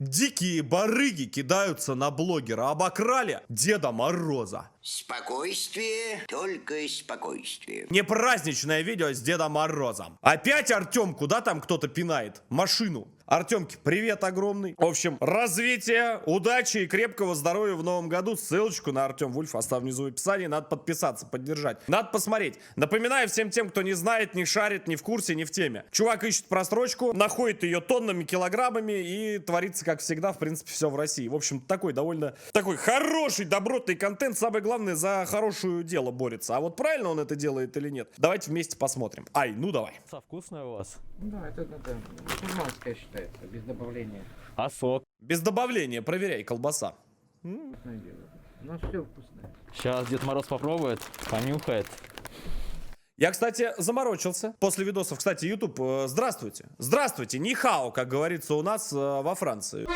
Дикие барыги кидаются на блогера. Обокрали Деда Мороза. Спокойствие, только спокойствие. Не праздничное видео с Дедом Морозом. Опять Артем, куда там кто-то пинает? Машину. Артемке, привет огромный. В общем, развития, удачи и крепкого здоровья в новом году. Ссылочку на Артем Вульф оставлю внизу в описании. Надо подписаться, поддержать. Надо посмотреть. Напоминаю всем тем, кто не знает, не шарит, не в курсе, не в теме. Чувак ищет просрочку, находит ее тоннами, килограммами и творится, как всегда, в принципе, все в России. В общем, такой довольно такой хороший, добротный контент. Самое главное, за хорошее дело борется. А вот правильно он это делает или нет? Давайте вместе посмотрим. Ай, ну давай. Вкусная у вас? Да, это мусульманская считается, без добавления. А сок? Без добавления, проверяй, колбаса. Вкусное дело. Ну, все вкусное. Сейчас Дед Мороз попробует, понюхает. Я, кстати, заморочился после видосов. Кстати, YouTube, здравствуйте. Здравствуйте, нихао, как говорится у нас во Франции.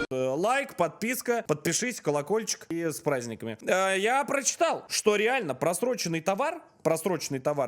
Лайк, подписка, подпишись, колокольчик и с праздниками. Я прочитал, что реально просроченный товар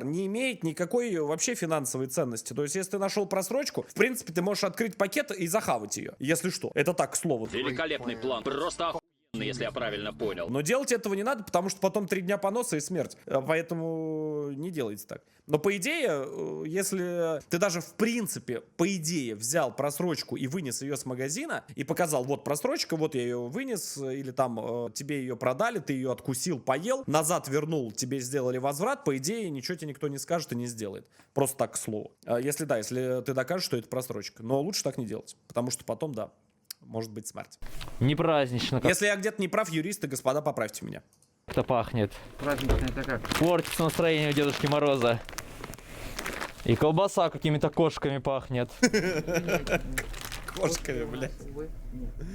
не имеет никакой вообще финансовой ценности. То есть, если ты нашел просрочку, в принципе, ты можешь открыть пакет и захавать ее. Если что. Это так, к слову. Великолепный план, просто охуенный, если я правильно понял. Но делать этого не надо, потому что потом 3 дня поноса и смерть. Поэтому не делайте так. Но по идее, если ты даже в принципе, по идее, взял просрочку и вынес ее с магазина, и показал, вот просрочка, вот я ее вынес, или там тебе ее продали, ты ее откусил, поел, назад вернул, тебе сделали возврат, по идее, ничего тебе никто не скажет и не сделает. Просто так, к слову. Если ты докажешь, что это просрочка. Но лучше так не делать, потому что потом, да, может быть смерть. Не празднично Если я где-то не прав, юристы, господа, поправьте меня. как-то пахнет. Праздничное это как? Портится настроение у Дедушки Мороза. И колбаса какими-то кошками пахнет. Кошками, бля.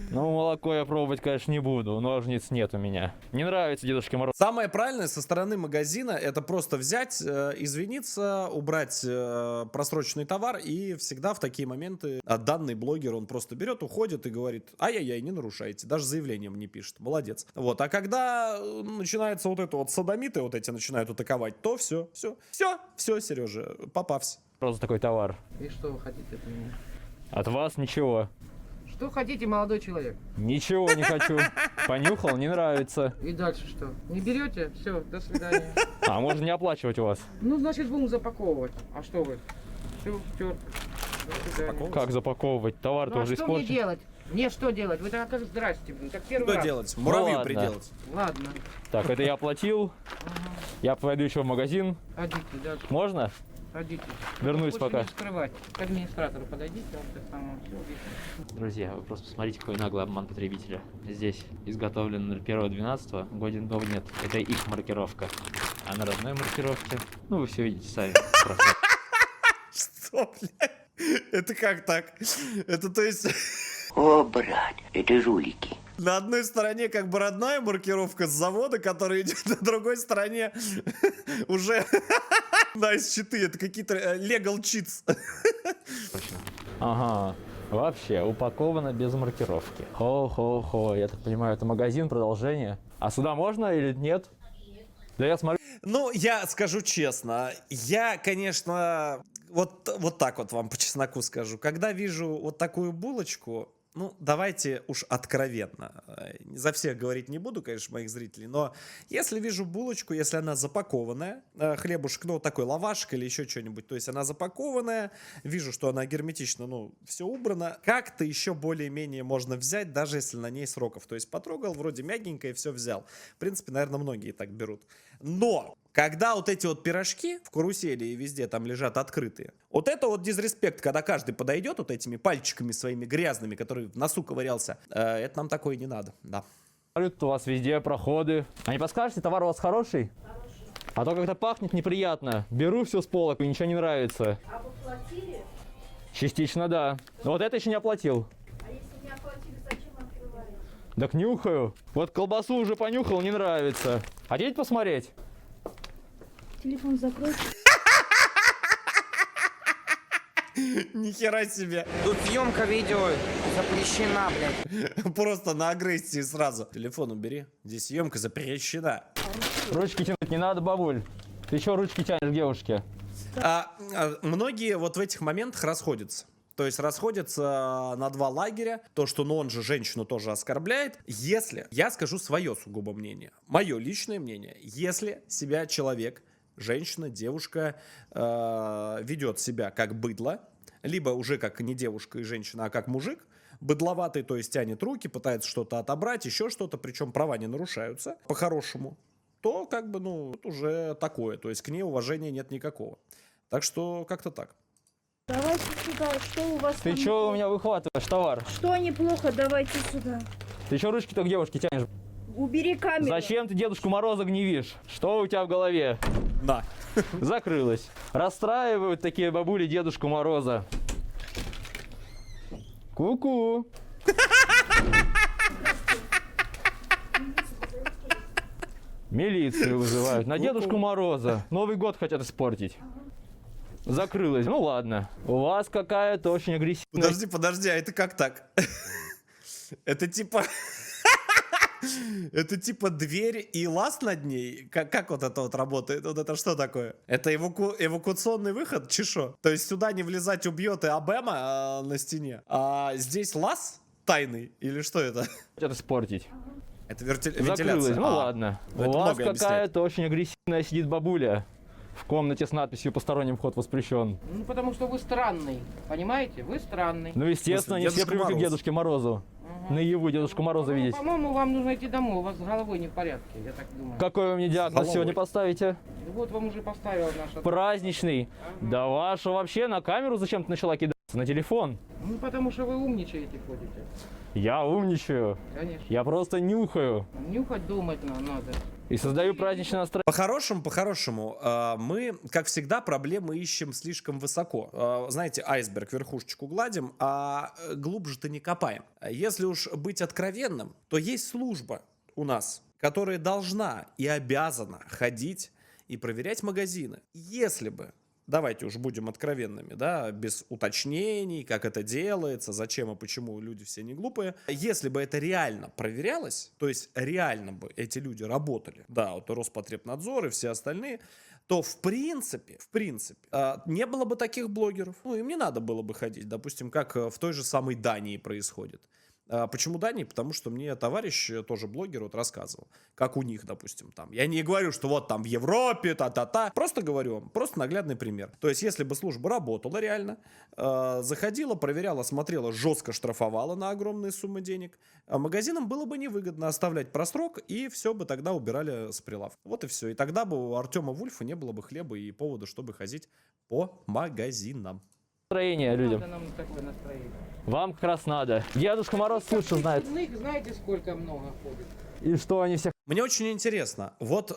Ну, молоко я пробовать, конечно, не буду. Ножниц нет у меня. Не нравится Дедушке Морозу. Самое правильное со стороны магазина это просто взять, извиниться, убрать просроченный товар, и всегда в такие моменты данный блогер, он просто берет, уходит и говорит: ай-яй-яй, не нарушайте, даже заявлением не пишет, молодец. Вот, а когда начинается вот это вот садомиты, вот эти начинают атаковать, то все, Сережа, попався. Просто такой товар. И что вы хотите от меня? От вас ничего. Что хотите, молодой человек? Ничего не хочу. Понюхал, не нравится. И дальше что? Не берете? Все, до свидания. А можно не оплачивать у вас? Ну, значит, будем запаковывать. А что вы? Все, втер. До свидания. Как запаковывать? Товар-то Ну, а уже что мне испорчен. делать? Мне что делать? Вы так как здрасте, блин, как первый Что раз. делать? Муравью ладно. приделать. Ладно. Так, это я оплатил. Я пойду еще в магазин. Ходите, да, Можно? ходите. Вернусь Лучше пока. не скрывать. К администратору подойдите, он так самое все объяснит. Друзья, вы просто посмотрите, какой наглый обман потребителя. Здесь изготовлен 01.12, годен дом нет. Это их маркировка. А на родной маркировке, ну вы все видите сами. Что, блядь? Это как так? Это то есть... О, брат, это жулики. На одной стороне как бы родная маркировка с завода, которая идет, на другой стороне уже nice-читы. Это какие-то legal cheats. Ага. Вообще, упаковано без маркировки. Хо-хо-хо. Я так понимаю, это магазин, продолжение. А сюда можно или нет? Да я смотрю. Ну, я скажу честно, я, конечно, вот так вот вам по чесноку скажу. Когда вижу вот такую булочку, ну, давайте уж откровенно. За всех говорить не буду, конечно, моих зрителей, но если вижу булочку, если она запакованная, хлебушек, ну, такой лавашек или еще что-нибудь, то есть она запакованная, вижу, что она герметично, ну, все убрано, как-то еще более-менее можно взять, даже если на ней сроков. То есть потрогал, вроде мягенькое, все взял. В принципе, наверное, многие так берут. Но когда вот эти вот пирожки в карусели и везде там лежат открытые, вот это вот дизреспект, когда каждый подойдет вот этими пальчиками своими грязными, который в носу ковырялся, это нам такое не надо, да. Тут у вас везде проходы. А не подскажете, товар у вас хороший? Хороший. А то как-то пахнет неприятно. Беру все с полок и ничего не нравится. А вы платили? Частично, да. Но вот это еще не оплатил. А если не оплатили, зачем открывали? Так нюхаю. Вот колбасу уже понюхал, не нравится. Хотите посмотреть? Телефон закройте. Нихера себе. Тут съемка видео запрещена, блядь. Просто на агрессии сразу. Телефон убери. Здесь съемка запрещена. Ручки тянуть не надо, бабуль. Ты что ручки тянешь к девушке? Многие вот в этих моментах расходятся. То есть расходятся на два лагеря. То, что он же женщину тоже оскорбляет. Если, я скажу свое сугубо мнение, мое личное мнение, если себя человек, женщина, девушка ведет себя как быдло, либо уже как не девушка и женщина, а как мужик, быдловатый, то есть тянет руки, пытается что-то отобрать, еще что-то, причем права не нарушаются по-хорошему, то как бы, ну, уже такое, то есть к ней уважения нет никакого. Так что как-то так. Давайте сюда, что у вас Ты там чё у неплохо? меня выхватываешь товар? Что неплохо, давайте сюда. Ты чё ручки-то к девушке тянешь? Убери камеру. Зачем ты Дедушку Мороза гневишь? Что у тебя в голове? На. Закрылась. Расстраивают такие бабули Дедушку Мороза. Ку-ку. Милицию вызывают. На Дедушку Мороза. Новый год хотят испортить. Закрылась. Ну ладно. У вас какая-то очень агрессивная... Подожди, а это как так? Это типа... Это типа дверь и лаз над ней? Как вот это вот работает? Вот это что такое? Это эвакуационный выход? Чешо? То есть сюда не влезать убьет и Обема на стене? А здесь лаз тайный? Или что это? Хотят испортить. Это Закрылась. вентиляция. Ну ладно. это У вас многое объясняет. какая-то очень агрессивная сидит бабуля. В комнате с надписью «Посторонним вход воспрещен». Ну, потому что вы странный. Понимаете? Вы странный. Ну, естественно, не все Дедушка привыкли к Мороз. Дедушке Морозу. Наяву Дедушку Мороза Ну, видеть. по-моему, вам нужно идти домой. У вас с головой не в порядке, я так думаю. Какой вы мне диагноз Головой. сегодня поставите? Вот вам уже поставила наша... Праздничный. Да ваша вообще на камеру зачем-то начала кидаться? На телефон. Ну, потому что вы умничаете, ходите. Я умничаю. Конечно. Я просто нюхаю. Нюхать, думать надо. И создаю праздничное настроение. По-хорошему, мы, как всегда, проблемы ищем слишком высоко. Знаете, айсберг, верхушечку гладим, а глубже-то не копаем. Если уж быть откровенным, то есть служба у нас, которая должна и обязана ходить и проверять магазины. Если бы, давайте уж будем откровенными, да, без уточнений, как это делается, зачем и почему люди все не глупые. Если бы это реально проверялось, то есть реально бы эти люди работали, да, вот Роспотребнадзор и все остальные, то в принципе, не было бы таких блогеров. Ну, им не надо было бы ходить, допустим, как в той же самой Дании происходит. Почему Дания? Потому что мне товарищ, тоже блогер, вот рассказывал, как у них, допустим, там. Я не говорю, что вот там в Европе, та-та-та. Просто говорю вам, просто наглядный пример. То есть, если бы служба работала реально, заходила, проверяла, смотрела, жестко штрафовала на огромные суммы денег, магазинам было бы невыгодно оставлять просрок, и все бы тогда убирали с прилавка. Вот и все. И тогда бы у Артема Вульфа не было бы хлеба и повода, чтобы ходить по магазинам. Людям. Надо нам такое настроение. Вам как раз надо. Дедушка Мороз лучше знает. Чудных, знаете, сколько много ходит? И что они всех... Мне очень интересно, вот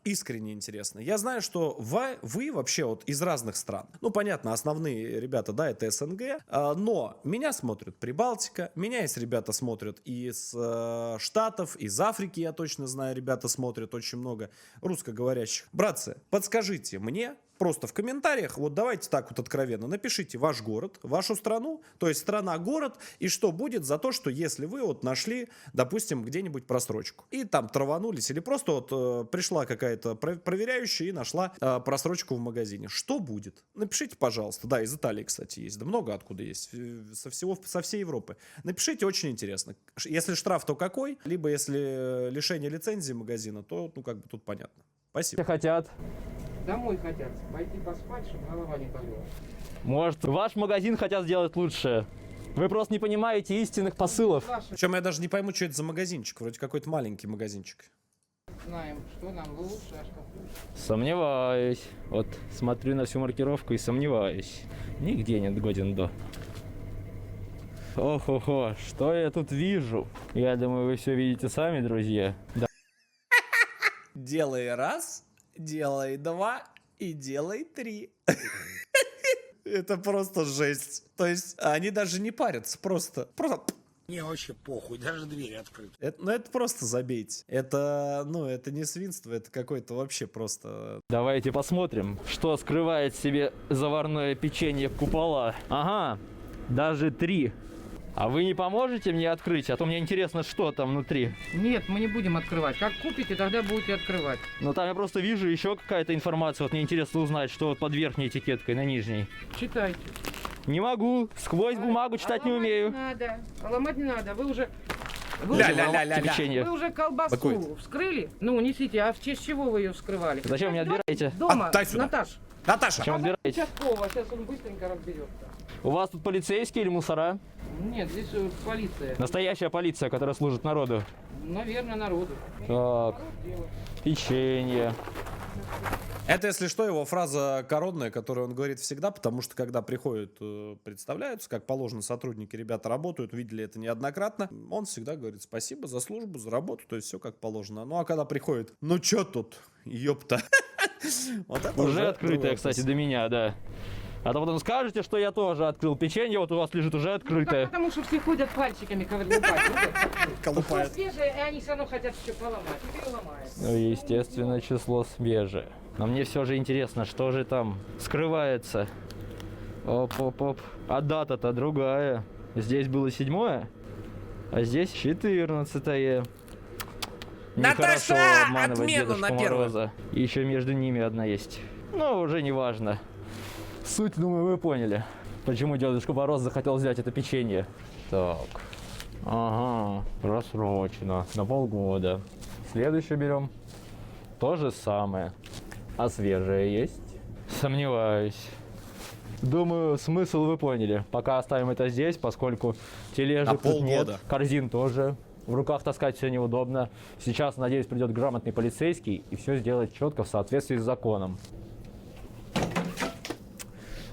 искренне интересно. Я знаю, что вы вообще вот из разных стран. Ну, понятно, основные ребята, да, это СНГ, но меня смотрят Прибалтика, меня есть ребята смотрят из Штатов, из Африки, я точно знаю, ребята смотрят очень много русскоговорящих. Братцы, подскажите мне, просто в комментариях, вот давайте так вот откровенно, напишите ваш город, вашу страну, то есть страна-город, и что будет за то, что если вы вот нашли, допустим, где-нибудь просрочку, и там траванулись, или просто вот пришла какая-то проверяющая и нашла просрочку в магазине. Что будет? Напишите, пожалуйста. Да, из Италии, кстати, есть. Да много откуда есть. Со всей Европы. Напишите, очень интересно. Если штраф, то какой? Либо если лишение лицензии магазина, то, ну, как бы тут понятно. Спасибо. хотят? Домой хотят. Пойти поспать, чтобы голова не болела. Может, ваш магазин хотят сделать лучше? Вы просто не понимаете истинных посылов. Причем я даже не пойму, что это за магазинчик. Вроде какой-то маленький магазинчик. Знаем, что нам лучше, а что хуже. Сомневаюсь. Вот смотрю на всю маркировку и сомневаюсь. Нигде нет годен до. Ох-охо, что я тут вижу? Я думаю, вы все видите сами, друзья. Да. Делай раз, делай два и делай три. Это просто жесть. То есть они даже не парятся, просто. Мне вообще похуй, даже двери открыты. Это просто забейте. Это не свинство, это какое-то вообще просто... Давайте посмотрим, что скрывает в себе заварное печенье купола. Ага, даже 3. А вы не поможете мне открыть? А то мне интересно, что там внутри. Нет, мы не будем открывать. Как купите, тогда будете открывать. Ну там я просто вижу еще какая-то информация. Вот мне интересно узнать, что вот под верхней этикеткой, на нижней. Читайте. Не могу. Сквозь бумагу читать не умею. Надо. Ломать не надо. Вы уже... Вы Ля-ля-ля-ля-ля. Печенье. Вы уже колбасу Какой? вскрыли? Ну, несите. А в честь чего вы ее вскрывали? Зачем вы меня отбираете? Дома, Отдай сюда. Наташ. Наташа! Зачем отбираете? Участкового. Сейчас он быстренько разберется. У вас тут полицейские или мусора? Нет, здесь полиция. Настоящая полиция, которая служит народу. Наверное, народу. Так, печенье. Это, если что, его фраза коронная, которую он говорит всегда, потому что, когда приходят, представляются, как положено, сотрудники, ребята работают, видели это неоднократно, он всегда говорит спасибо за службу, за работу, то есть все как положено. Ну, а когда приходит, ну, чё тут, ёпта. Вот это Уже открытая, другой кстати, вопрос. до меня, да. А то потом скажете, что я тоже открыл печенье, вот у вас лежит уже открытое. Потому что все ходят пальчиками колупать. Колупает. Свежие, и они все равно хотят все поломать. И переломают. Ну, естественно, число свежее. Но мне все же интересно, что же там скрывается. Оп-оп-оп. А дата-то другая. Здесь было 7-е, а здесь 14-е. Наташа, Нехорошо обманывать отмену Дедушку на первое. Мороза. И еще между ними одна есть. Но уже не важно. Суть, думаю, вы поняли. Почему Дедушка Мороз захотел взять это печенье. Так. Ага, просрочено на полгода. Следующее берем. То же самое. А свежее есть? Сомневаюсь. Думаю, смысл вы поняли. Пока оставим это здесь, поскольку тележек На тут нет, полгода. корзин тоже. В руках таскать все неудобно. Сейчас, надеюсь, придет грамотный полицейский и все сделает четко в соответствии с законом.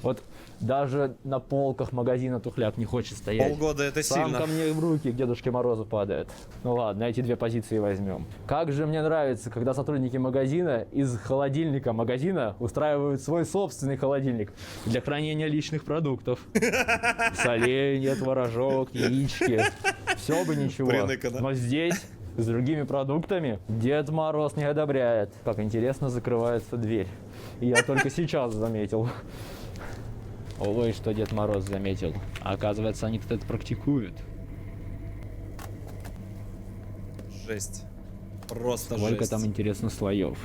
Вот даже на полках магазина тухляк не хочет стоять. Полгода это Сам сильно. ко мне в руки к Дедушке Морозу падает. Ну ладно, эти две позиции возьмем. Как же мне нравится, когда сотрудники магазина из холодильника магазина устраивают свой собственный холодильник для хранения личных продуктов. Соленья, творожок, яички. Все бы ничего. Приныкано. Но здесь с другими продуктами Дед Мороз не одобряет. Как интересно закрывается дверь. И я только сейчас заметил. Ой, что Дед Мороз заметил. А оказывается, они тут это практикуют. Жесть. Просто Сколько жесть. там, интересно, слоев.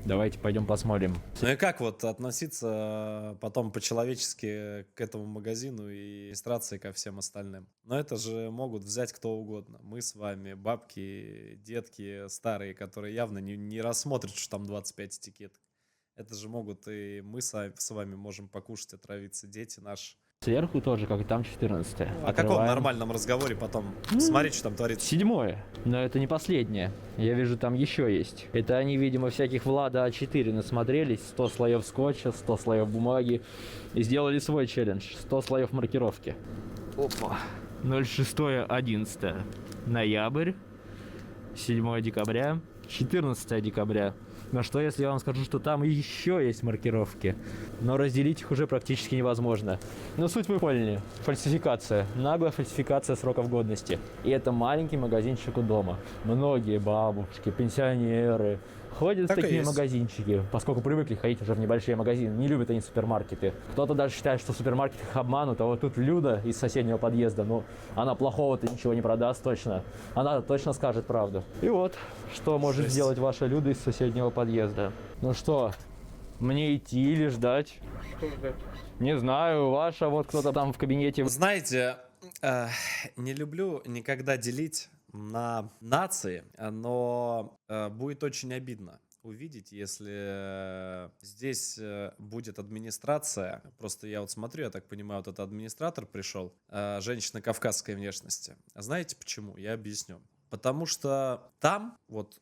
Давайте пойдем посмотрим. Ну и как вот относиться потом по-человечески к этому магазину и регистрации ко всем остальным? Но это же могут взять кто угодно. Мы с вами, бабки, детки старые, которые явно не рассмотрят, что там 25 этикеток. Это же могут и мы с вами можем покушать, отравиться, дети наши. Сверху тоже, как и там 14-е. О каком нормальном разговоре потом смотреть, что там творится? 7-е. Но это не последнее. Я вижу, там еще есть. Это они, видимо, всяких Влада А4 насмотрелись. 100 слоев скотча, 100 слоев бумаги. И сделали свой челлендж. 100 слоев маркировки. Опа. 06-11. Ноябрь. 7 декабря. 14 декабря. Но что, если я вам скажу, что там еще есть маркировки? Но разделить их уже практически невозможно. Но суть вы поняли. Фальсификация. Наглая фальсификация сроков годности. И это маленький магазинчик у дома. Многие бабушки, пенсионеры ходят Так в и такие есть. магазинчики, поскольку привыкли ходить уже в небольшие магазины. Не любят они супермаркеты. Кто-то даже считает, что супермаркеты их обманут. А вот тут Люда из соседнего подъезда, ну, она плохого-то ничего не продаст точно. Она точно скажет правду. И вот, что может Жесть. сделать ваша Люда из соседнего подъезда. Ну что, мне идти или ждать? Что ждать? Не знаю, ваша вот кто-то там в кабинете. Знаете, не люблю никогда делить на нации, но будет очень обидно увидеть, если здесь будет администрация. Просто я вот смотрю, я так понимаю, вот этот администратор пришел, женщина кавказской внешности. А знаете почему? Я объясню. Потому что там, вот,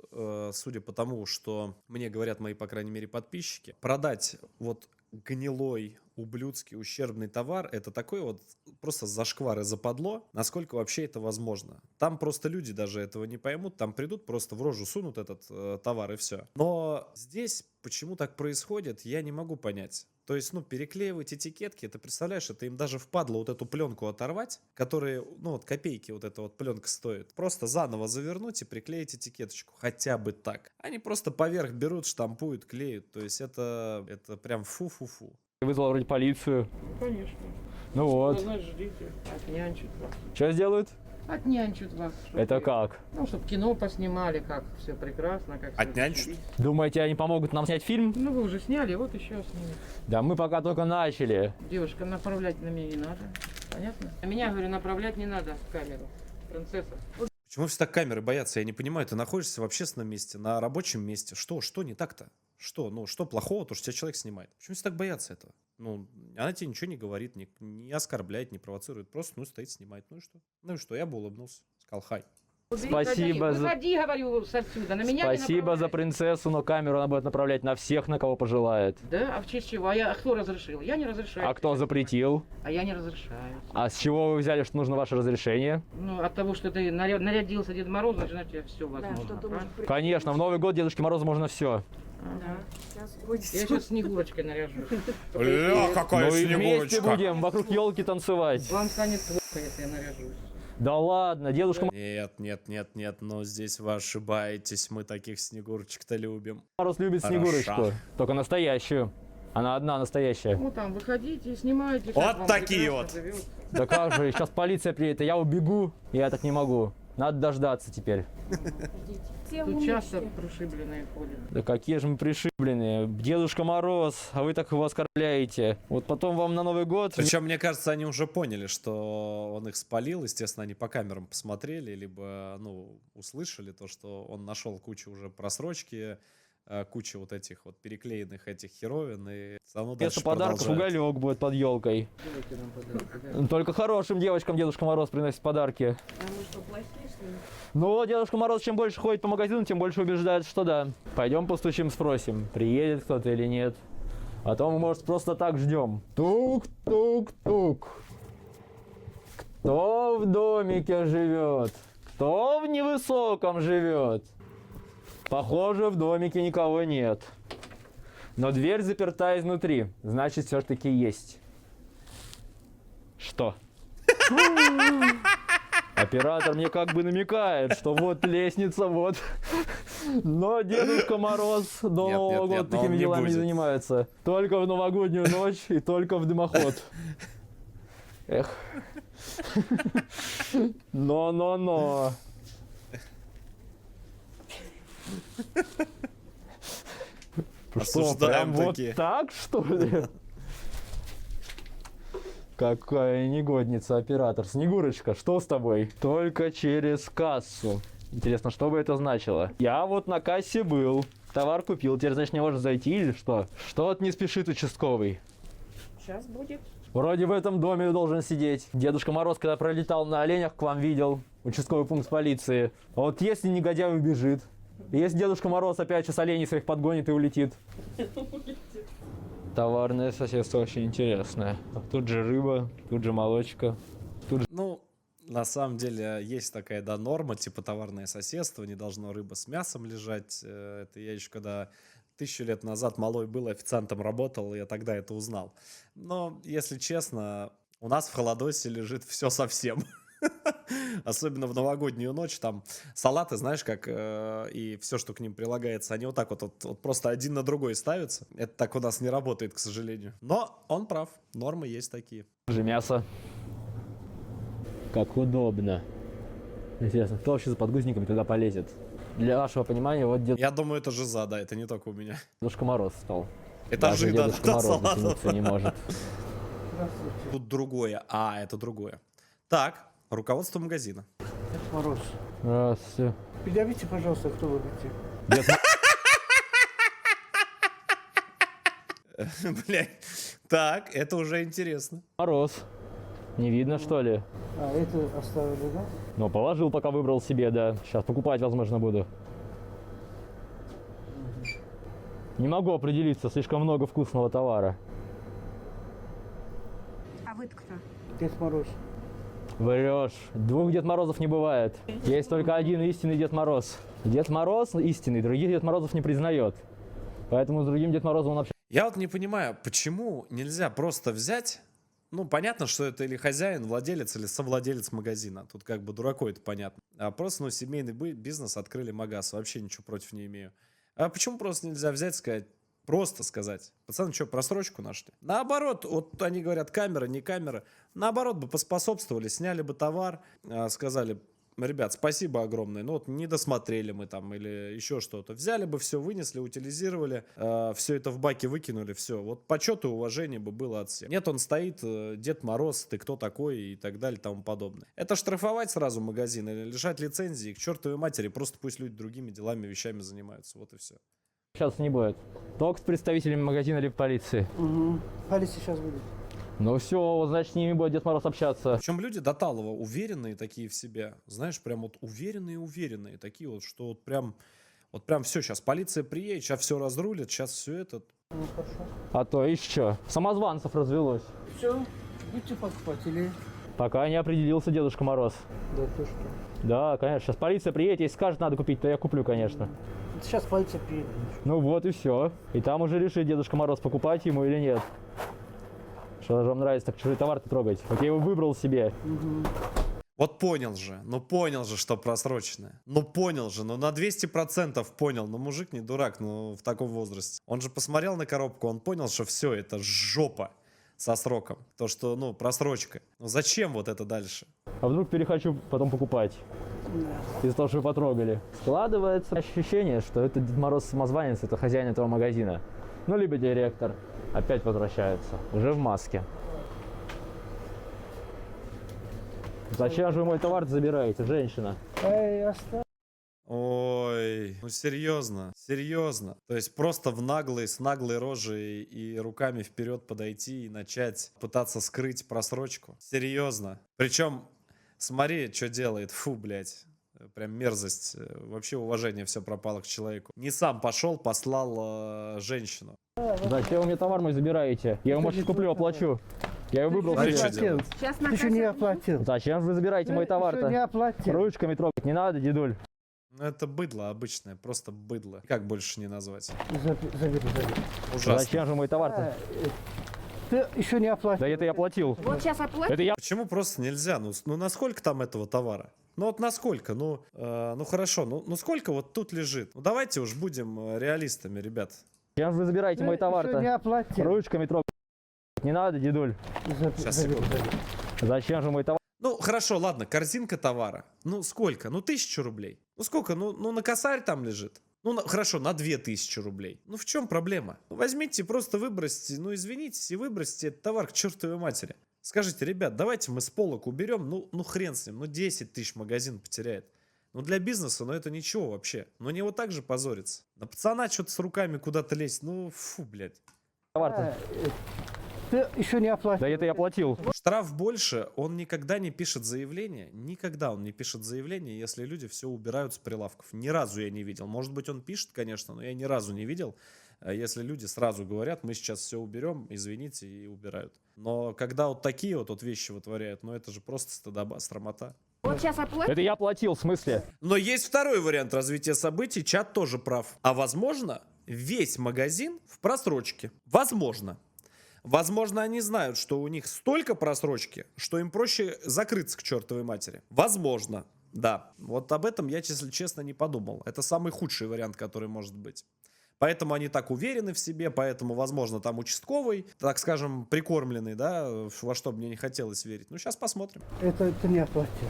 судя по тому, что мне говорят мои, по крайней мере, подписчики, продать вот гнилой, ублюдский, ущербный товар, это такой вот просто зашквар и западло, насколько вообще это возможно. Там просто люди даже этого не поймут, там придут, просто в рожу сунут этот товар и все. Но здесь почему так происходит, я не могу понять. То есть, ну, переклеивать этикетки, ты представляешь, это им даже впадло вот эту пленку оторвать, которая, ну, вот копейки вот эта вот пленка стоит. Просто заново завернуть и приклеить этикеточку. Хотя бы так. Они просто поверх берут, штампуют, клеют. То есть, это прям фу-фу-фу. Вызвал вроде полицию. Ну, конечно. Ну вот. Значит, ждите. Отнянчат вас. Что сделают? Отнянчат вас. чтоб Это вы- как? Ну, чтобы кино поснимали, как все прекрасно, как всё Отнянчат? зашибись. Думаете, они помогут нам снять фильм? Ну, вы уже сняли, вот еще снимем. Да мы пока только начали. Девушка, направлять на меня не надо. Понятно? А меня, говорю, направлять не надо в камеру. Принцесса. Почему все так камеры боятся? Я не понимаю, ты находишься в общественном месте, на рабочем месте. Что не так-то? Что? Ну, что плохого, то, что тебя человек снимает? Почему все так боятся этого? Ну, она тебе ничего не говорит, не оскорбляет, не провоцирует. Просто, ну, стоит, снимает. Ну и что? Ну и что? Я бы улыбнулся. Сказал хай. Спасибо за... Выходи, говорю, отсюда. На меня не Спасибо за направляй. принцессу, но камеру она будет направлять на всех, на кого пожелает. Да, а в честь чего? А кто разрешил? Я не разрешаю. А кто запретил? А я не разрешаю. А с чего вы взяли, что нужно ваше разрешение? Ну, от того, что ты нарядился Дед Мороз, значит, все возможно. что-то правильно? может Конечно, в Новый год Дедушке Морозу можно все. Сейчас будет. Я сейчас Снегурочкой наряжусь. Ля, какая Ну и вместе снегурочка! будем вокруг елки танцевать. Вам станет плохо, если я наряжусь. Да ладно, Дедушка Нет, но здесь вы ошибаетесь, мы таких снегурочек-то любим. Мороз любит Хороша. Снегурочку, только настоящую. Она одна настоящая. Ну, там, выходите, снимайте. Вот как вам такие прекрасно вот. живется. Да как же, сейчас полиция приедет, а я убегу, я так не могу. Надо дождаться теперь. Все Тут часто умнички. пришибленные ходят. Да какие же мы пришибленные. Дедушка Мороз, а вы так его оскорбляете. Вот потом вам на Новый год... Причем, мне кажется, они уже поняли, что он их спалил. Естественно, они по камерам посмотрели, либо, ну, услышали то, что он нашел кучу уже просрочки, кучу вот этих вот переклеенных этих херовин, и все равно Вместо дальше подарков продолжают. уголек будет под елкой. Делайте нам подарки, да. Только хорошим девочкам Дедушка Мороз приносит подарки. А мы что, плохие, что ли? Ну, Дедушка Мороз чем больше ходит по магазину, тем больше убеждает, что да. Пойдем постучим, спросим, приедет кто-то или нет. А то мы, может, просто так ждем. Тук-тук-тук. Кто в домике живет? Кто в невысоком живет? Похоже, в домике никого нет. Но дверь заперта изнутри. Значит, все-таки есть. Что? Оператор мне как бы намекает, что вот лестница, вот. Но Дедушка Мороз до Нет, Нового нет, года нет, но он такими не делами не будет. занимается. Только в новогоднюю ночь и только в дымоход. Эх. Но. Что, Осуждаем прям вот такие. так, что ли? Какая негодница, оператор. Снегурочка, что с тобой? Только через кассу. Интересно, что бы это значило? Я вот на кассе был, товар купил, теперь, значит, не можешь зайти или что? Что-то не спешит участковый. Сейчас будет. Вроде в этом доме должен сидеть. Дедушка Мороз, когда пролетал на оленях, к вам видел. Участковый пункт полиции. А вот если негодяй убежит, если Дедушка Мороз опять сейчас оленей своих подгонит и улетит. Товарное соседство очень интересное. Тут же рыба, тут же молочка. Ну, на самом деле, есть такая, да, норма, типа товарное соседство, не должно рыба с мясом лежать. Это я еще когда 1000 лет назад малой был, официантом работал, я тогда это узнал. Но, если честно, у нас в холодосе лежит все совсем. Особенно в новогоднюю ночь, там салаты, знаешь, как и все, что к ним прилагается, они вот так вот просто один на другой ставятся. Это так у нас не работает, к сожалению. Но он прав, нормы есть такие. Тут же мясо. Как удобно. Интересно, кто вообще за подгузниками туда полезет? Для вашего понимания, вот Я думаю, это жиза, да, это не только у меня. Дедушка Мороз стал. Этажи, Даже да, Дедушка да, Мороз салатов. дотянуться не может. Тут другое. А, это другое. Так, руководство магазина. Дед Мороз, Здравствуйте. предъявите, пожалуйста, кто вы будете. Дед Блядь. Так, это уже интересно. Мороз. Не видно, что ли? А, это оставили, да? Ну, положил, пока выбрал себе, да. Сейчас покупать, возможно, буду. Не могу определиться, слишком много вкусного товара. А вы-то кто? Дед Мороз. Врешь. Двух Дед Морозов не бывает. Есть только один истинный Дед Мороз. Дед Мороз истинный, других Дед Морозов не признает. Поэтому с другим Дед Морозом он вообще... Я вот не понимаю, почему нельзя просто взять... Ну, понятно, что это или хозяин, владелец, или совладелец магазина. Тут как бы дураку это понятно. А просто, ну, семейный бизнес, открыли магаз. Вообще ничего против не имею. А почему просто нельзя взять и сказать, Просто сказать. Пацаны, что, просрочку нашли? Наоборот, вот они говорят, камера, не камера. Наоборот бы поспособствовали, сняли бы товар, сказали, ребят, спасибо огромное, ну вот не досмотрели мы там или еще что-то. Взяли бы все, вынесли, утилизировали, все это в баке выкинули, все. Вот почет и уважение бы было от всех. Нет, он стоит, Дед Мороз, ты кто такой и так далее и тому подобное. Это штрафовать сразу магазин или лишать лицензии к чертовой матери, просто пусть люди другими делами, вещами занимаются, вот и все. Сейчас не будет. Только с представителями магазина или полиции. Угу. Полиция сейчас будет. Ну все, значит, с ними будет Дед Мороз общаться. Причем люди до талого уверенные такие в себе, знаешь, прям вот уверенные, такие вот, что вот прям все, сейчас полиция приедет, сейчас все разрулит, сейчас все это. Ну, хорошо. А то еще. Самозванцев развелось. Все, будете покупать или... Пока не определился Дедушка Мороз. Да ты что? Да, конечно. Сейчас полиция приедет, если скажет, надо купить, то я куплю, конечно. Сейчас полиция приедет. Ну вот и все. И там уже решит Дедушка Мороз, покупать ему или нет. Что же вам нравится так чужой товар-то трогать? Вот я его выбрал себе. Вот понял же, что просроченное. Ну понял же, ну на 200% понял. Ну мужик не дурак, ну в таком возрасте. Он же посмотрел на коробку, он понял, что все, это жопа со сроком. То, что, ну, просрочка. Ну зачем вот это дальше? А вдруг перехочу потом покупать? Из-за того, что вы потрогали. Складывается ощущение, что это Дед Мороз самозванец, это хозяин этого магазина. Ну, либо директор. Опять возвращается. Уже в маске. Зачем же вы мой товар забираете, женщина? Эй, оставь. Ой, ну серьезно. То есть просто с наглой рожей и руками вперед подойти и начать пытаться скрыть просрочку. Серьезно. Причем, смотри, что делает. Фу, блядь. Прям мерзость. Вообще уважение все пропало к человеку. Не сам пошел, послал женщину. Зачем вы мне товар мой забираете? Я его, может, куплю, оплачу. Я его выбрал Смотри, себе. что делает. Сейчас Ты еще не оплатил. Зачем же вы забираете мой Еще не товар-то? оплатил. Ручками трогать не надо, дедуль. Ну это быдло обычное, просто быдло. Как больше не назвать? Забери. Ужасно. Зачем же мой товар-то? Ты еще не оплатил. Да это я оплатил. Вот сейчас оплатишь. Это я. Почему просто нельзя? Ну насколько там этого товара? Ну вот насколько? Ну хорошо, ну сколько вот тут лежит? Ну давайте уж будем реалистами, ребят. Зачем же вы забираете мой Еще не товар-то? оплатил. Ручками трогать не надо, дедуль. Сейчас, Забери. секунду. Зачем же мой товар? Ну хорошо, ладно, корзинка товара. Ну сколько? Ну 1000 рублей. Ну сколько? Ну на косарь там лежит. Ну хорошо, на 2000 рублей. Ну в чем проблема? Возьмите, просто выбросьте, ну извинитесь и выбросьте этот товар к чертовой матери. Скажите, ребят, давайте мы с полок уберем, ну хрен с ним, ну 10 тысяч магазин потеряет. Ну для бизнеса, ну это ничего вообще. Но не вот так же позориться. На пацана что-то с руками куда-то лезть, ну фу, блядь. Товар-то? Ты еще не оплатил. Да это я оплатил. Штраф больше, он никогда не пишет заявление. Никогда он не пишет заявление, если люди все убирают с прилавков. Ни разу я не видел. Может быть, он пишет, конечно, но я ни разу не видел, если люди сразу говорят, мы сейчас все уберем, извините, и убирают. Но когда вот такие вот вещи вытворяют, ну это же просто стыдоба, срамота. Вот сейчас оплатишь. Это я оплатил, в смысле? Но есть второй вариант развития событий, чат тоже прав. А возможно, весь магазин в просрочке. Возможно. Возможно, они знают, что у них столько просрочки, что им проще закрыться к чертовой матери. Возможно, да. Вот об этом я, если честно, не подумал. Это самый худший вариант, который может быть. Поэтому они так уверены в себе, поэтому, возможно, там участковый, так скажем, прикормленный, да, во что мне не хотелось верить. Ну, сейчас посмотрим. Это ты не оплатил.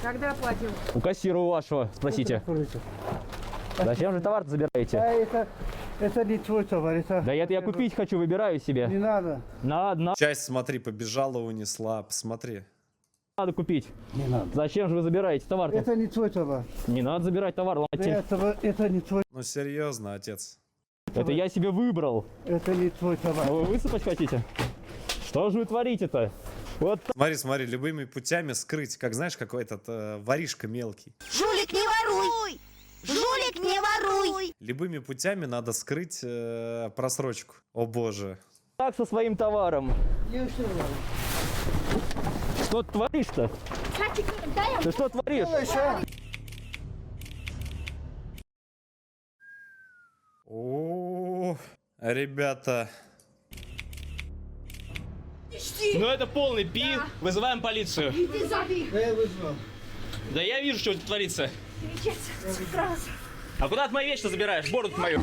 Когда оплатил? У кассира у вашего, спросите. Зачем же товар забираете? Это не твой товар, это... Да это я купить хочу, выбираю Не себе. надо. Надо Часть, смотри, побежала, унесла, посмотри. купить. Не надо. Зачем же вы забираете товар-то? Это не твой товар. Не надо забирать товар, ломайте. Это не твой. Ну, серьезно, отец. Это я себе выбрал. Это не твой товар. А вы высыпать хотите? Что же вы творите-то? Вот Смотри, любыми путями скрыть, как знаешь, какой этот воришка мелкий. Жулик, не воруй! Жулик, не воруй! Любыми путями надо скрыть просрочку. О боже. так со своим товаром. Что ты творишь-то? Ты что творишь? О, ребята. Ну это полный пи. Вызываем полицию. Иди зови. Да я вижу, что тут творится. А куда ты мои вещи забираешь? Бороду мою.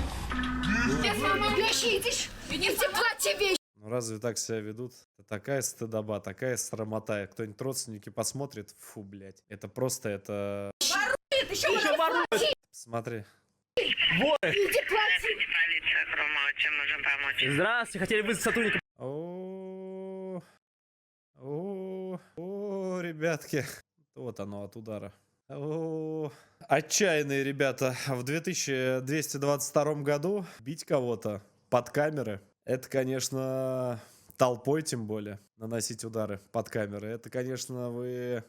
Где самые вещи? Иди платье вещи. Ну разве так себя ведут? Это такая стыдоба, такая срамота. Кто-нибудь родственники посмотрит, фу, блядь. Это просто, это... Ворует, еще ворует. Смотри. Воры. Иди плати. Здравствуйте, хотели вызвать сотрудника. О, ребятки. Вот оно от удара. О, отчаянные ребята. В 2222 году бить кого-то под камеры. Это, конечно, толпой тем более наносить удары под камеры. Это, конечно, вы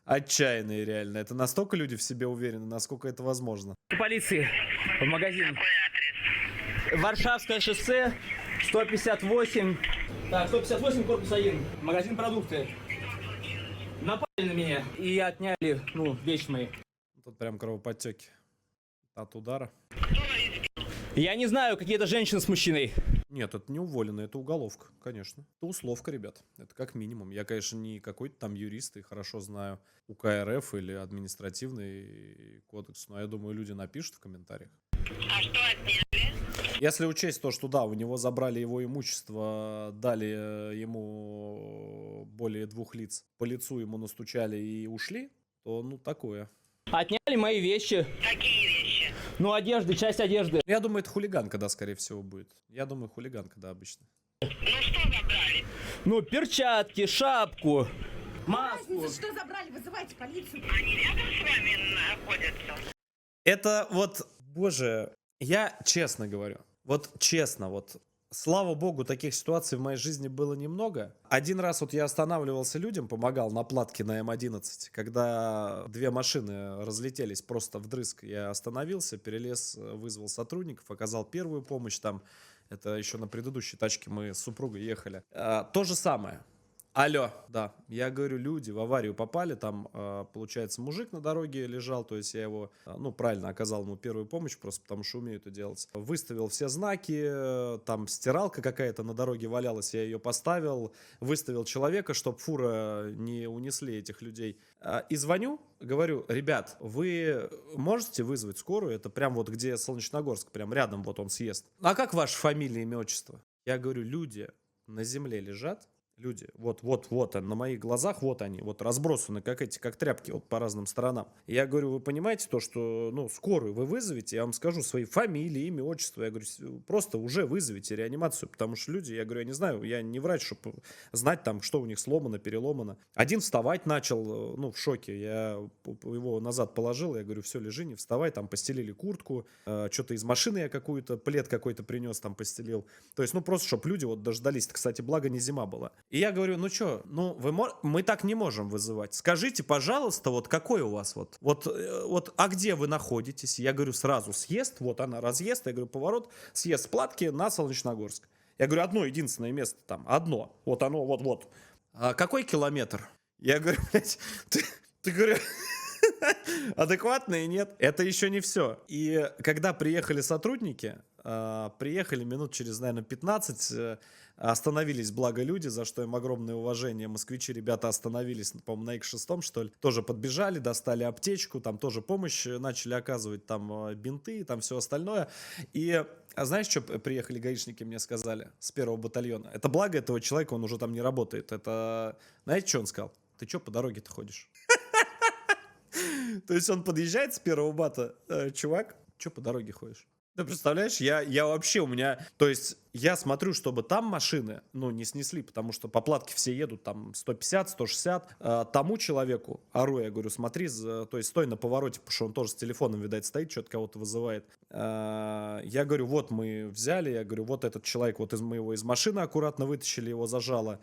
отчаянные реально. Это настолько люди в себе уверены, насколько это возможно. Полиции в магазин. Варшавское шоссе, 158. Так, 158, корпус 1. Магазин продукты. Напали на меня и отняли, вещи мои. Тут прям кровоподтеки от удара. Я не знаю, какие-то женщины с мужчиной. Нет, это не уволенный, это уголовка, конечно. Это условка, ребят. Это как минимум. Я, конечно, не какой-то там юрист и хорошо знаю УК РФ или административный кодекс, но я думаю, люди напишут в комментариях. А что отняли? Если учесть то, что да, у него забрали его имущество, дали ему более 2 лиц, по лицу ему настучали и ушли, то такое. Отняли мои вещи. Какие вещи? Одежды, часть одежды. Я думаю, это хулиганка, да, скорее всего, будет. Я думаю, хулиганка, да, обычно. Ну что забрали? Перчатки, шапку, маску. Что забрали? Вызывайте полицию. Они рядом с вами находятся? Это вот, боже, я честно говорю, слава богу, таких ситуаций в моей жизни было немного. Один раз я останавливался людям, помогал на платке на М11, когда 2 машины разлетелись просто вдрызг. Я остановился, перелез, вызвал сотрудников, оказал первую помощь там. Это еще на предыдущей тачке мы с супругой ехали. То же самое. Алло, да, я говорю, люди в аварию попали, там, получается, мужик на дороге лежал, то есть я его, правильно оказал ему первую помощь, просто потому что умею это делать. Выставил все знаки, там стиралка какая-то на дороге валялась, я ее поставил, выставил человека, чтобы фура не унесли этих людей. И звоню, говорю, ребят, вы можете вызвать скорую, это прям вот где Солнечногорск, прям рядом вот он съезд. А как ваша фамилия, имя, отчество? Я говорю, люди на земле лежат, люди, вот, на моих глазах, вот они, вот разбросаны, как тряпки, вот по разным сторонам. Я говорю, вы понимаете то, что, скорую вы вызовете, я вам скажу свои фамилии, имя, отчество, я говорю, просто уже вызовите реанимацию, потому что люди, я говорю, я не знаю, я не врач, чтобы знать там, что у них сломано, переломано. Один вставать начал, в шоке, я его назад положил, я говорю, все, лежи, не вставай, там постелили куртку, что-то из машины я какую-то, плед какой-то принес, там постелил. То есть, просто, чтобы люди дождались, кстати, благо не зима была. И я говорю, мы так не можем вызывать. Скажите, пожалуйста, какой у вас а где вы находитесь? Я говорю, сразу съезд, вот она, разъезд, я говорю, поворот, съезд с платки на Солнечногорск. Я говорю, одно единственное место там, одно, вот оно, вот. А какой километр? Я говорю, блядь, ты говорю... Адекватные нет. Это еще не все. И когда приехали сотрудники, приехали минут через, наверное, 15, остановились, благо люди, за что им огромное уважение. Москвичи, ребята, остановились, по-моему, на X6, что ли. Тоже подбежали, достали аптечку, там тоже помощь начали оказывать, там бинты, там все остальное. И знаешь, что приехали гаишники, мне сказали, с 1-го батальона? Это благо этого человека, он уже там не работает. Это, знаете, что он сказал? Ты что по дороге-то ходишь? То есть он подъезжает с 1-го бата, чувак, что по дороге ходишь? Ты представляешь, я вообще у меня... То есть я смотрю, чтобы там машины, не снесли, потому что по платке все едут там 150, 160. Тому человеку ору, я говорю, смотри, то есть стой на повороте, потому что он тоже с телефоном, видать, стоит, что-то кого-то вызывает. Я говорю, вот мы взяли, я говорю, вот этот человек, мы его из машины аккуратно вытащили, его зажало.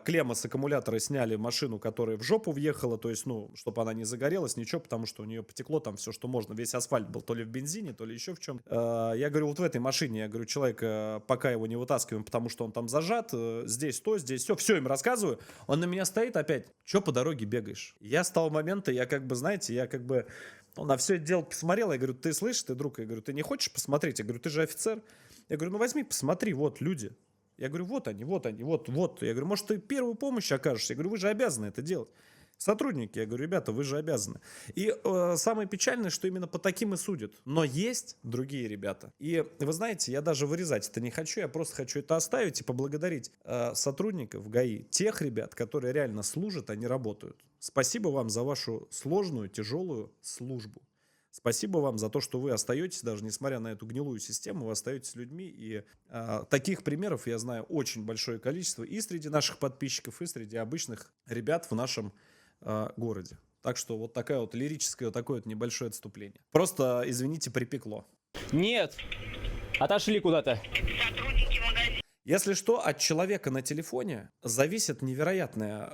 Клемма с аккумулятора сняли машину, которая в жопу въехала, то есть, чтобы она не загорелась, ничего, потому что у нее потекло там все, что можно. Весь асфальт был то ли в бензине, то ли еще в чем. Я говорю, вот в этой машине, я говорю, человек, пока его не вытаскиваем, потому что он там зажат, здесь то, здесь все им рассказываю. Он на меня стоит опять, что по дороге бегаешь? Я с того момента, я на все это дело посмотрел, я говорю, ты слышишь, ты друг, я говорю, ты не хочешь посмотреть? Я говорю, ты же офицер. Я говорю, возьми, посмотри, вот люди. Я говорю, вот они, вот. Я говорю, может, ты первую помощь окажешь? Я говорю, вы же обязаны это делать. Сотрудники, я говорю, ребята, вы же обязаны. И самое печальное, что именно по таким и судят. Но есть другие ребята. И вы знаете, я даже вырезать это не хочу, я просто хочу это оставить и поблагодарить сотрудников ГАИ, тех ребят, которые реально служат, а не работают. Спасибо вам за вашу сложную, тяжелую службу. Спасибо вам за то, что вы остаетесь, даже несмотря на эту гнилую систему, вы остаетесь людьми. И таких примеров я знаю очень большое количество и среди наших подписчиков, и среди обычных ребят в нашем городе. Так что вот такая вот лирическое, вот такое вот небольшое отступление. Просто, извините, припекло. Нет. Отошли куда-то. Если что, от человека на телефоне зависит невероятное.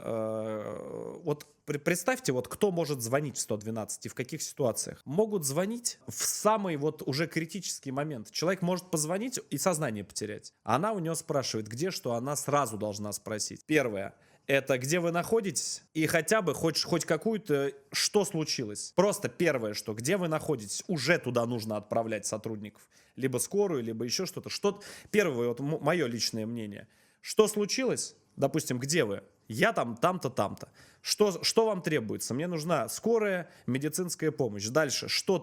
Вот представьте, вот кто может звонить в 112 и в каких ситуациях. Могут звонить в самый вот уже критический момент. Человек может позвонить и сознание потерять. Она у него спрашивает, где что, она сразу должна спросить. Первое. Это где вы находитесь и хотя бы хоть какую-то, что случилось. Просто первое, что где вы находитесь, уже туда нужно отправлять сотрудников. Либо скорую, либо еще что-то. Первое, вот мое личное мнение. Что случилось? Допустим, где вы? Я там, там-то, там-то. Что вам требуется? Мне нужна скорая медицинская помощь. Дальше, что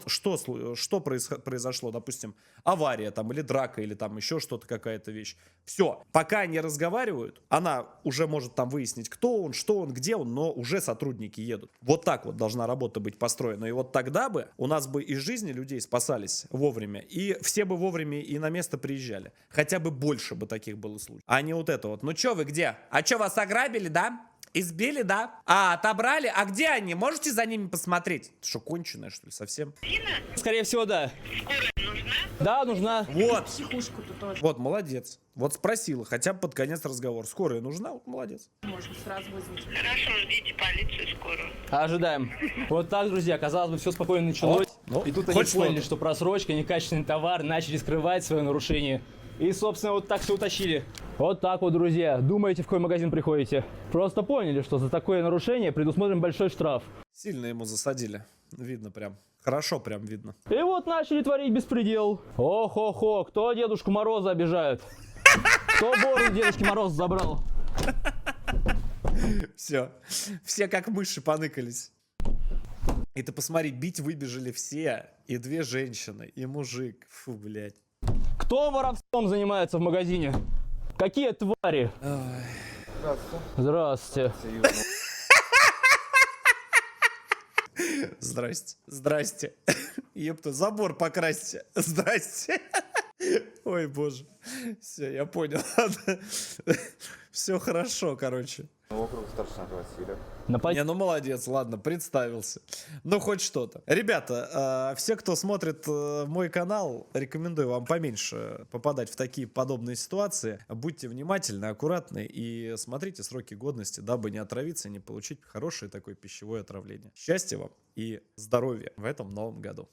произошло? Допустим, авария там, или драка, или там еще что-то, какая-то вещь. Все. Пока они разговаривают, она уже может там выяснить, кто он, что он, где он, но уже сотрудники едут. Вот так вот должна работа быть построена. И вот тогда бы у нас бы из жизни людей спасались вовремя, и все бы вовремя и на место приезжали. Хотя бы больше бы таких было случаев. А не вот это вот. Ну что вы где? А что, вас ограбили, да? Избили, да? А, отобрали? А где они? Можете за ними посмотреть? Что, конченая, что ли, совсем? Скорее всего, да. Скорая нужна? Да, нужна. Вот. Психушку-то тоже. Вот, молодец. Вот спросила, хотя бы под конец разговора. Скорая нужна? Вот, молодец. Можно сразу вызвать. Хорошо, ждите полицию скорую. Ожидаем. Вот так, друзья, казалось бы, все спокойно началось. Ну, И тут они хоть поняли, что-то. что просрочка, некачественный товар, начали скрывать свое нарушение. И, собственно, вот так все утащили. Вот так вот, друзья. Думаете, в какой магазин приходите? Просто поняли, что за такое нарушение предусмотрен большой штраф. Сильно ему засадили. Видно прям. Хорошо прям видно. И вот начали творить беспредел. Ох-охо, кто Дедушку Мороза обижает? Кто бороду Дедушки Мороза забрал? Все. Все как мыши поныкались. И ты посмотри, бить выбежали все. И две женщины, и мужик. Фу, блядь. Кто воровством занимается в магазине? Какие твари? Здравствуйте. Здрасте. Здрасте. Епта, забор покрасьте. Здрасте. Ой, боже. Все, я понял. Все хорошо, короче. Не, ну молодец, ладно, представился. Ну, хоть что-то. Ребята, все, кто смотрит мой канал, рекомендую вам поменьше попадать в такие подобные ситуации. Будьте внимательны, аккуратны и смотрите сроки годности, дабы не отравиться и не получить хорошее такое пищевое отравление. Счастья вам и здоровья в этом новом году.